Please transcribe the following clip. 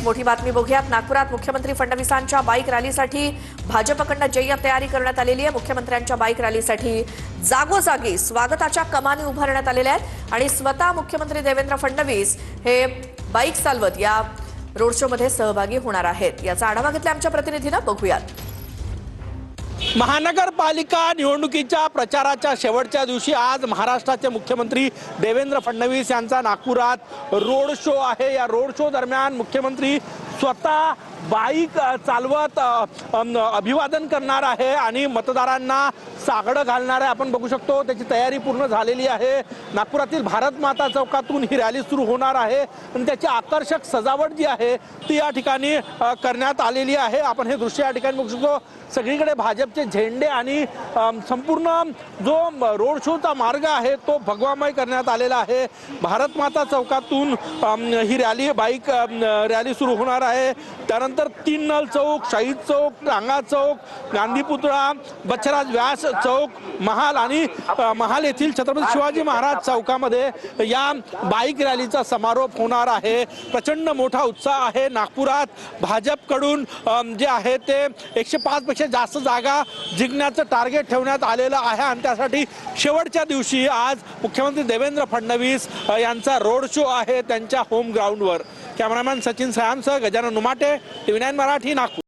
मोठी बातमी बघूयात। नागपुरात मुख्यमंत्री फडणवीसांच्या बाईक रॅलीसाठी भाजपकडून जय्यत तयारी करण्यात आलेली आहे। मुख्यमंत्र्यांच्या बाईक रॅलीसाठी जागोजागी स्वागताच्या कमानी उभारण्यात आलेल्या आहेत आणि स्वतः मुख्यमंत्री देवेंद्र फडणवीस हे बाईक चालवत या रोड शो मध्ये सहभागी होणार आहेत। याचा आढावा घेतला आमच्या प्रतिनिधीने, बघूयात। महानगरपालिका निवडणुकीच्या प्रचाराच्या शेवटच्या दिवशी आज महाराष्ट्राचे मुख्यमंत्री देवेंद्र फडणवीस यांचा नागपुरात रोड शो आहे। या रोड शो दरम्यान मुख्यमंत्री स्वतः बाईक चालवत अभिवादन करणार आहे आणि मतदारांना साकडं घालणार आहे। आपण बघू शकतो त्याची तयारी पूर्ण झालेली आहे। नागपुरातील भारत माता चौकातून ही रॅली सुरू होणार आहे आणि त्याची आकर्षक सजावट जी आहे ती या ठिकाणी करण्यात आलेली आहे। आपण हे दृश्य या ठिकाणी बघू शकतो। सगळीकडे भाजपचे झेंडे आणि संपूर्ण जो रोड शोचा मार्ग आहे तो भगवामय करण्यात आलेला आहे। भारत माता चौकातून ही रॅली बाईक रॅली सुरू होणार आहे। त्यानंतर 3 नळ चौक, शहीद चौक, टांगा चौक, गांधी पुतळा, बच्छराज व्यास चौक, महाल आणि महाल येथील छत्रपती शिवाजी महाराज चौकामध्ये या बाईक रॅलीचा समारोप होणार आहे। प्रचंड मोठा उत्साह आहे नागपुरात। भाजपकडून जे आहे ते 105 पेक्षा जास्त जागा जिंकण्याचं टार्गेट ठेवण्यात आलेलं आहे आणि त्यासाठी शेवटच्या दिवशी आज मुख्यमंत्री देवेंद्र फडणवीस यांचा रोड शो आहे त्यांच्या होम ग्राउंडवर। कॅमेरामॅन सचिन सयामसह गजानन उमाटे, TV9 मराठी, नागपूर।